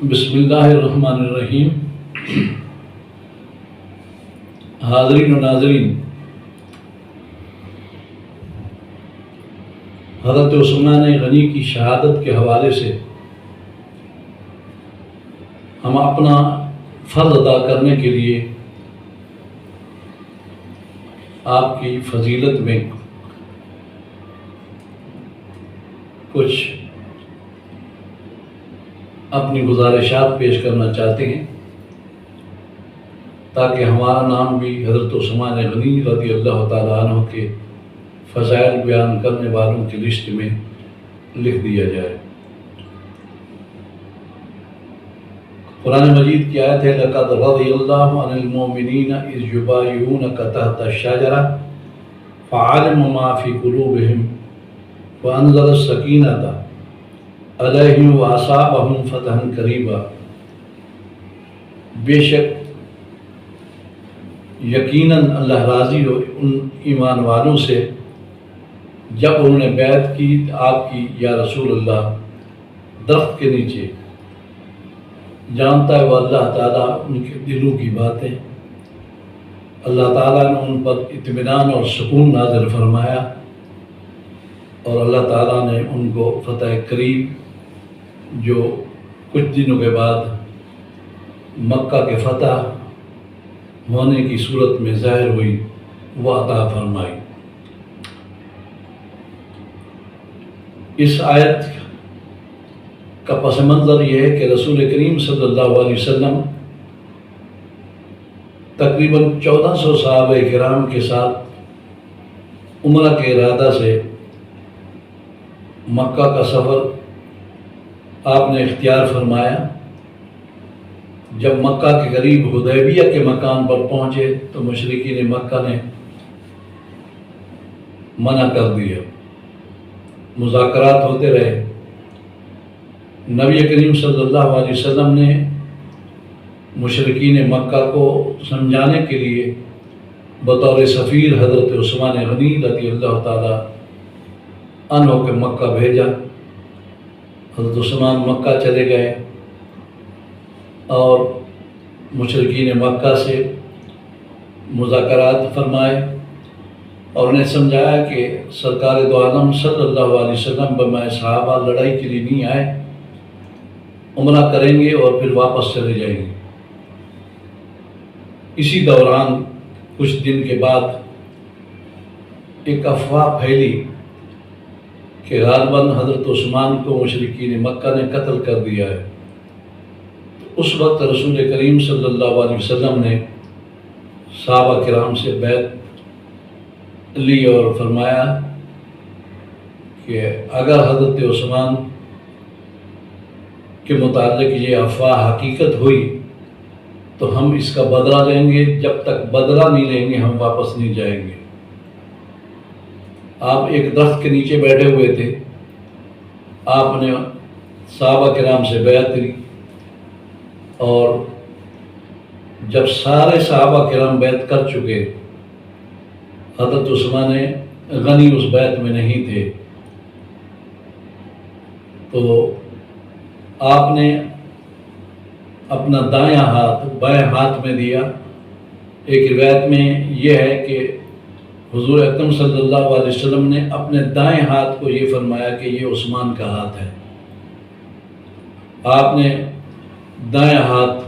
بسم اللہ الرحمن الرحیم۔ حاضرین و ناظرین، حضرت عثمان غنی کی شہادت کے حوالے سے ہم اپنا فرض ادا کرنے کے لیے آپ کی فضیلت میں کچھ اپنی گزارشات پیش کرنا چاہتے ہیں تاکہ ہمارا نام بھی حضرت عثمان غنی رضی اللہ تعالیٰ عنہ کے فضائل بیان کرنے والوں کی لسٹ میں لکھ دیا جائے۔ قرآن مجید کی آیت ہے لَقَدْ رَضِيَ اللَّهُ عَنِ الْمُؤْمِنِينَ إِذْ يُبَايِعُونَكَ تَحْتَ الشَّجَرَةِ فَعَلِمَ مَا فِي قُلُوبِهِمْ وَأَنزَلَ السَّكِينَةَ عَلَيْهِمْ وَأَصَابَهُمْ فَتْحًا قَرِيبًا۔ بے شک یقیناً اللہ راضی ہو ان ایمان والوں سے جب انہوں نے بیعت کی آپ کی یا رسول اللہ درخت کے نیچے، جانتا ہے وہ اللہ تعالیٰ ان کے دلوں کی باتیں۔ اللہ تعالیٰ نے ان پر اطمینان اور سکون نازل فرمایا اور اللہ تعالیٰ نے ان کو فتح قریب جو کچھ دنوں کے بعد مکہ کے فتح ہونے کی صورت میں ظاہر ہوئی وہ عطا فرمائی۔ اس آیت کا پس منظر یہ ہے کہ رسول کریم صلی اللہ علیہ وسلم تقریباً 1400 صحابہ کرام کے ساتھ عمرہ کے ارادہ سے مکہ کا سفر آپ نے اختیار فرمایا۔ جب مکہ کے قریب حدیبیہ کے مکان پر پہنچے تو مشرکین مکہ نے منع کر دیا، مذاکرات ہوتے رہے۔ نبی کریم صلی اللہ علیہ وسلم نے مشرکین مکہ کو سمجھانے کے لیے بطور سفیر حضرت عثمان غنی رضی اللہ تعالیٰ عنہ کے مکہ بھیجا۔ حضرت عثمان مکہ چلے گئے اور مشرکین مکہ سے مذاکرات فرمائے اور انہیں سمجھایا کہ سرکار دو عالم صلی اللہ علیہ وسلم بمائے صحابہ لڑائی کے لیے نہیں آئے، عمرہ کریں گے اور پھر واپس چلے جائیں گے۔ اسی دوران کچھ دن کے بعد ایک افواہ پھیلی کہ غالباً حضرت عثمان کو مشرکین مکہ نے قتل کر دیا ہے۔ اس وقت رسول کریم صلی اللہ علیہ وسلم نے صحابہ کرام سے بیعت لی اور فرمایا کہ اگر حضرت عثمان کے متعلق یہ افواہ حقیقت ہوئی تو ہم اس کا بدلہ لیں گے، جب تک بدلہ نہیں لیں گے ہم واپس نہیں جائیں گے۔ آپ ایک درخت کے نیچے بیٹھے ہوئے تھے، آپ نے صحابہ کرام سے بیعت لی اور جب سارے صحابہ کرام بیعت کر چکے، حضرت عثمان غنی اس بیعت میں نہیں تھے، تو آپ نے اپنا دایاں ہاتھ بائیں ہاتھ میں دیا۔ ایک روایت میں یہ ہے کہ حضور اکرم صلی اللہ علیہ وسلم نے اپنے دائیں ہاتھ کو یہ فرمایا کہ یہ عثمان کا ہاتھ ہے۔ آپ نے دائیں ہاتھ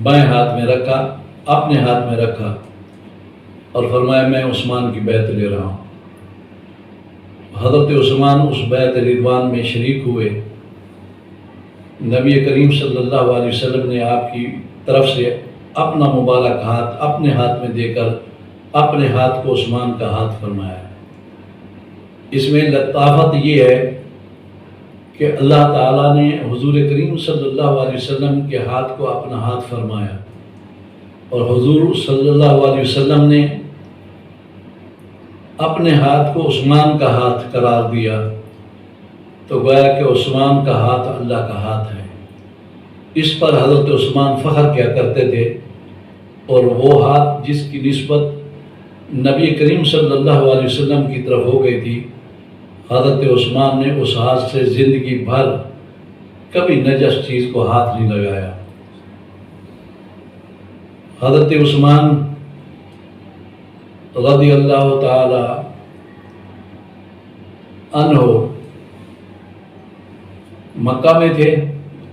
بائیں ہاتھ میں رکھا، اپنے ہاتھ میں رکھا اور فرمایا میں عثمان کی بیعت لے رہا ہوں۔ حضرت عثمان اس بیعت رضوان میں شریک ہوئے۔ نبی کریم صلی اللہ علیہ وسلم نے آپ کی طرف سے اپنا مبارک ہاتھ اپنے ہاتھ میں دے کر اپنے ہاتھ کو عثمان کا ہاتھ فرمایا۔ اس میں لطافت یہ ہے کہ اللہ تعالیٰ نے حضور کریم صلی اللہ علیہ وسلم کے ہاتھ کو اپنا ہاتھ فرمایا اور حضور صلی اللہ علیہ وسلم نے اپنے ہاتھ کو عثمان کا ہاتھ قرار دیا، تو گویا کہ عثمان کا ہاتھ اللہ کا ہاتھ ہے۔ اس پر حضرت عثمان فخر کیا کرتے تھے اور وہ ہاتھ جس کی نسبت نبی کریم صلی اللہ علیہ وسلم کی طرف ہو گئی تھی، حضرت عثمان نے اس ہاتھ سے زندگی بھر کبھی نجس چیز کو ہاتھ نہیں لگایا۔ حضرت عثمان رضی اللہ تعالی عنہ مکہ میں تھے۔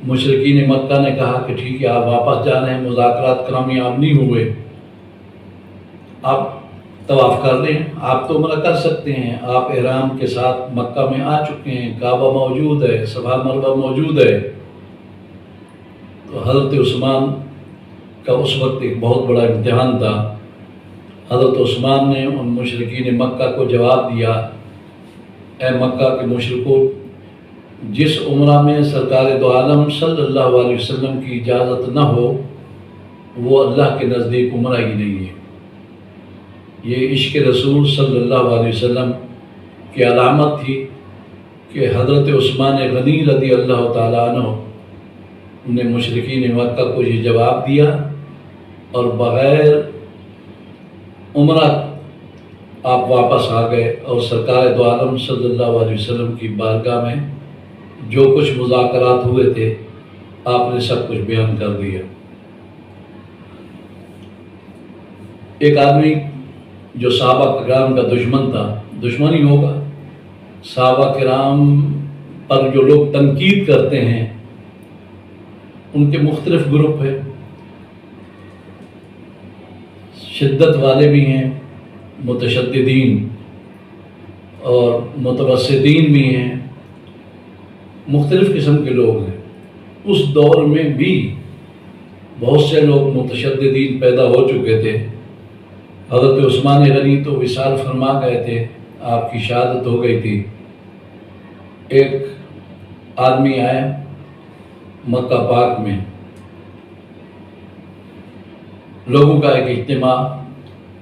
مشرکین مکہ نے کہا کہ ٹھیک ہے آپ واپس جا رہے ہیں، مذاکرات کامیاب نہیں ہوئے، آپ طواف کر لیں، آپ تو عمرہ کر سکتے ہیں، آپ احرام کے ساتھ مکہ میں آ چکے ہیں، کعبہ موجود ہے، صفا مروہ موجود ہے۔ تو حضرت عثمان کا اس وقت ایک بہت بڑا امتحان تھا۔ حضرت عثمان نے ان مشرکین مکہ کو جواب دیا، اے مکہ کے مشرکو، جس عمرہ میں سرکار دو عالم صلی اللہ علیہ وسلم کی اجازت نہ ہو وہ اللہ کے نزدیک عمرہ ہی نہیں ہے۔ یہ عشق رسول صلی اللہ علیہ وسلم کی علامت تھی کہ حضرت عثمان غنی رضی اللہ تعالیٰ عنہ نے مشرکین مکہ کو یہ جواب دیا اور بغیر عمرہ آپ واپس آ گئے اور سرکار دو عالم صلی اللہ علیہ وسلم کی بارگاہ میں جو کچھ مذاکرات ہوئے تھے آپ نے سب کچھ بیان کر دیا۔ ایک آدمی جو صحابہ کرام کا دشمن تھا، دشمن ہی ہوگا، صحابہ کرام پر جو لوگ تنقید کرتے ہیں ان کے مختلف گروپ ہیں، شدت والے بھی ہیں، متشددین اور متوسطین بھی ہیں، مختلف قسم کے لوگ ہیں۔ اس دور میں بھی بہت سے لوگ متشددین پیدا ہو چکے تھے۔ حضرت عثمان غنی تو وصال فرما گئے تھے، آپ کی شہادت ہو گئی تھی۔ ایک آدمی آئے مکہ پاک میں، لوگوں کا ایک اجتماع،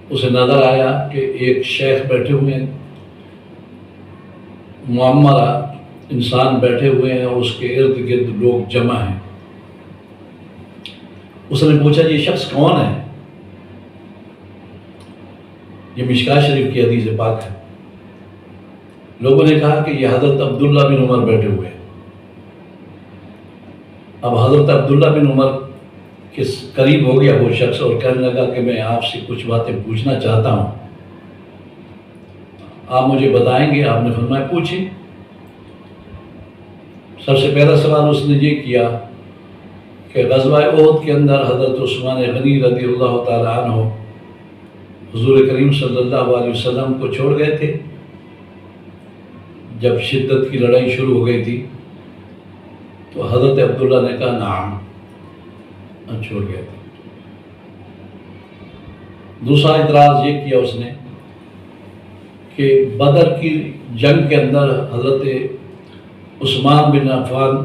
اسے نظر آیا کہ ایک شیخ بیٹھے ہوئے ہیں، معمرہ انسان بیٹھے ہوئے ہیں اور اس کے ارد گرد لوگ جمع ہیں۔ اس نے پوچھا یہ شخص کون ہے؟ یہ مشکاہ شریف کی حدیث پاک ہے۔ لوگوں نے کہا کہ یہ حضرت عبداللہ بن عمر بیٹھے ہوئے ہیں۔ اب حضرت عبداللہ بن عمر کے قریب ہو گیا وہ شخص اور کہنے لگا کہ میں آپ سے کچھ باتیں پوچھنا چاہتا ہوں، آپ مجھے بتائیں گے؟ آپ نے فرمایا پوچھیں۔ سب سے پہلا سوال اس نے یہ کیا کہ غزوہ احد کے اندر حضرت عثمان غنی رضی اللہ تعالیٰ عنہ حضور کریم صلی اللہ علیہ وسلم کو چھوڑ گئے تھے جب شدت کی لڑائی شروع ہو گئی تھی؟ تو حضرت عبداللہ نے کہا نعم، چھوڑ گئے تھے۔ دوسرا اعتراض یہ کیا اس نے کہ بدر کی جنگ کے اندر حضرت عثمان بن عفان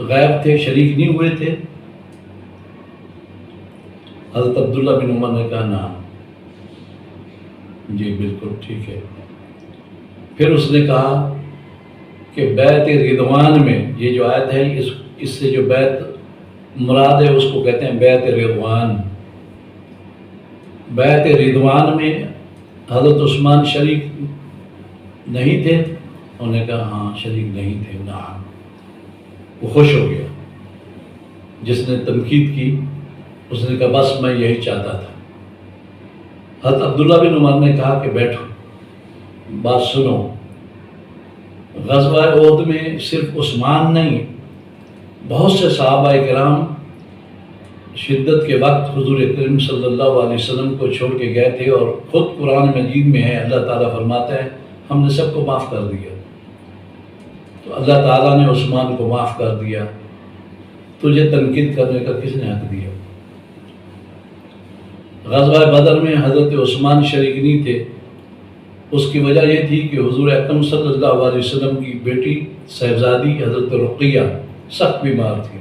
غائب تھے، شریک نہیں ہوئے تھے؟ حضرت عبداللہ بن عمر نے کہا نعم، جی بالکل ٹھیک ہے۔ پھر اس نے کہا کہ بیعت رضوان میں، یہ جو آیت ہے اس سے جو بیعت مراد ہے اس کو کہتے ہیں بیعت رضوان۔ بیعت رضوان میں حضرت عثمان شریک نہیں تھے؟ انہوں نے کہا ہاں شریک نہیں تھے، نعم۔ وہ خوش ہو گیا، جس نے تنقید کی اس نے کہا بس میں یہی چاہتا تھا۔ حضرت عبداللہ بن عمر نے کہا کہ بیٹھو، بات سنو، غزوہ احد میں صرف عثمان نہیں، بہت سے صحابہ کرام شدت کے وقت حضور کریم صلی اللہ علیہ وسلم کو چھوڑ کے گئے تھے، اور خود قرآن مجید میں ہے، اللہ تعالیٰ فرماتا ہے ہم نے سب کو معاف کر دیا۔ تو اللہ تعالیٰ نے عثمان کو معاف کر دیا، تجھے تنقید کرنے کا کس نے حق دیا؟ غزوہ بدر میں حضرت عثمان شریک نہیں تھے، اس کی وجہ یہ تھی کہ حضور اکرم صلی اللہ علیہ وسلم کی بیٹی صاحبزادی حضرت رقیہ سخت بیمار تھی،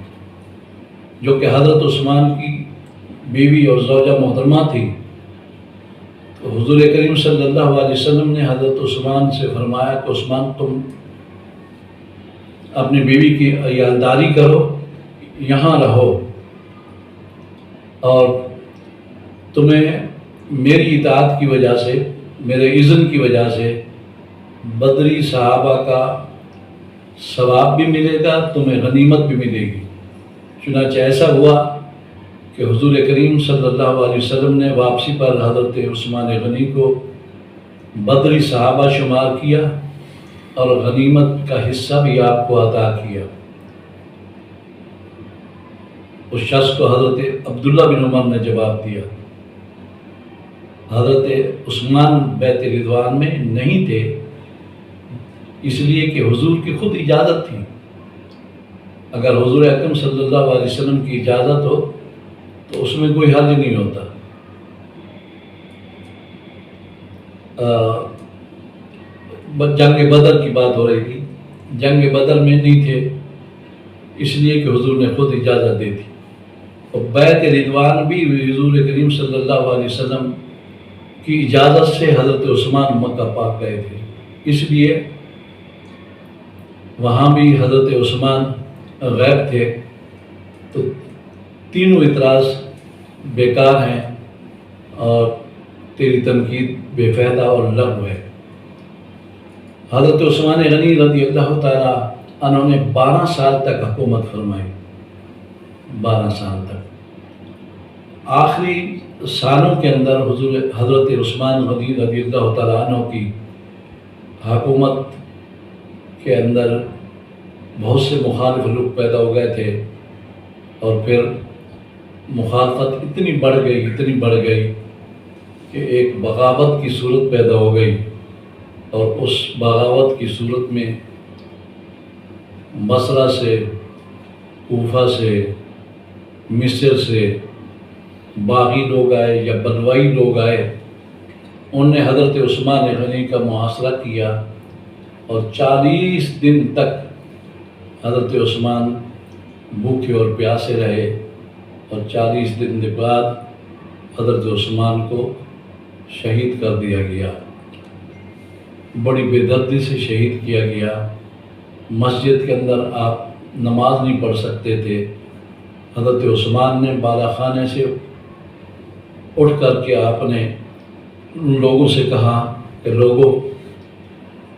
جو کہ حضرت عثمان کی بیوی اور زوجہ محترمہ تھی۔ تو حضور کریم صلی اللہ علیہ وسلم نے حضرت عثمان سے فرمایا کہ عثمان تم اپنی بیوی کی عیالداری کرو، یہاں رہو، اور تمہیں میری اطاعت کی وجہ سے، میرے اذن کی وجہ سے بدری صحابہ کا ثواب بھی ملے گا، تمہیں غنیمت بھی ملے گی۔ چنانچہ ایسا ہوا کہ حضور کریم صلی اللہ علیہ وسلم نے واپسی پر حضرت عثمان غنی کو بدری صحابہ شمار کیا اور غنیمت کا حصہ بھی آپ کو عطا کیا۔ اس شخص کو حضرت عبداللہ بن عمر نے جواب دیا، حضرت عثمان بیت رضوان میں نہیں تھے، اس لیے کہ حضور کی خود اجازت تھی۔ اگر حضور اکرم صلی اللہ علیہ وسلم کی اجازت ہو تو اس میں کوئی حرج نہیں ہوتا۔ جنگ بدر کی بات ہو رہی تھی، جنگ بدر میں نہیں تھے اس لیے کہ حضور نے خود اجازت دی تھی، اور بیت رضوان بھی حضور کریم صلی اللہ علیہ وسلم کی اجازت سے حضرت عثمان مکہ پاک گئے تھے، اس لیے وہاں بھی حضرت عثمان غائب تھے۔ تو تینوں اعتراض بیکار ہیں اور تیری تنقید بے فائدہ اور لغو ہے۔ حضرت عثمان غنی رضی اللہ تعالیٰ عنہ نے 12 سال تک حکومت فرمائی، 12 سال تک۔ آخری سالوں کے اندر حضرت عثمان غنی رضی اللہ تعالیٰ عنہ کی حکومت کے اندر بہت سے مخالف لوگ پیدا ہو گئے تھے، اور پھر مخالفت اتنی بڑھ گئی کہ ایک بغاوت کی صورت پیدا ہو گئی، اور اس بغاوت کی صورت میں بصرہ سے، کوفہ سے، مصر سے باغی لوگ آئے یا بلوائی لوگ آئے، انہوں نے حضرت عثمان غنی کا محاصرہ کیا، اور 40 دن تک حضرت عثمان بھوکے اور پیاسے رہے، اور 40 دن کے بعد حضرت عثمان کو شہید کر دیا گیا، بڑی بے دردی سے شہید کیا گیا۔ مسجد کے اندر آپ نماز نہیں پڑھ سکتے تھے۔ حضرت عثمان نے بالا خانے سے اٹھ کر کے آپ نے ان لوگوں سے کہا کہ لوگوں،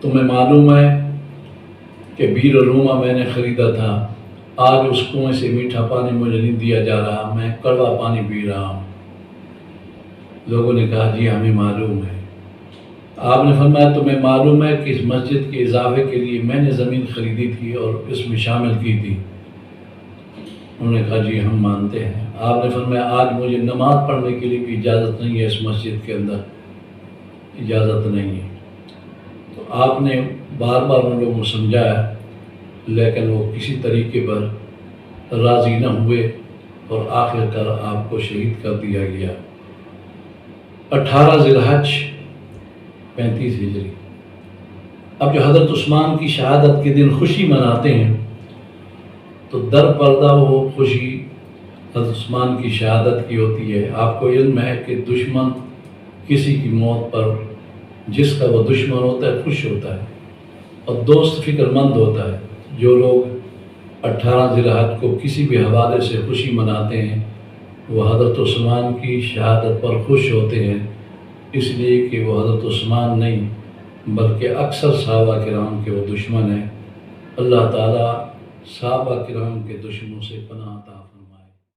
تمہیں معلوم ہے کہ بیر روما میں نے خریدا تھا، آج اس کنویں سے میٹھا پانی مجھے نہیں دیا جا رہا، میں کڑوا پانی پی رہا ہوں۔ لوگوں نے کہا جی ہمیں معلوم ہے۔ آپ نے فرمایا تمہیں معلوم ہے کہ اس مسجد کے اضافے کے لیے میں نے زمین خریدی تھی اور اس میں شامل کی تھی؟ انہوں نے کہا جی ہم مانتے ہیں۔ آپ نے فرمایا آج مجھے نماز پڑھنے کے لیے بھی اجازت نہیں ہے، اس مسجد کے اندر اجازت نہیں ہے۔ تو آپ نے بار بار ان لوگوں کو سمجھایا، لیکن وہ کسی طریقے پر راضی نہ ہوئے، اور آخر کار آپ کو شہید کر دیا گیا۔ 18 ذی الحج 35 ہجری۔ اب جو حضرت عثمان کی شہادت کے دن خوشی مناتے ہیں، تو در پردہ وہ خوشی حضرت عثمان کی شہادت کی ہوتی ہے۔ آپ کو علم ہے کہ دشمن کسی کی موت پر، جس کا وہ دشمن ہوتا ہے، خوش ہوتا ہے، اور دوست فکر مند ہوتا ہے۔ جو لوگ 18 ذی الحج کو کسی بھی حوالے سے خوشی مناتے ہیں، وہ حضرت عثمان کی شہادت پر خوش ہوتے ہیں، اس لیے کہ وہ حضرت عثمان نہیں بلکہ اکثر صحابہ کرام کے وہ دشمن ہیں۔ اللہ تعالیٰ صحابہ کرام کے دشمنوں سے پناہ عطا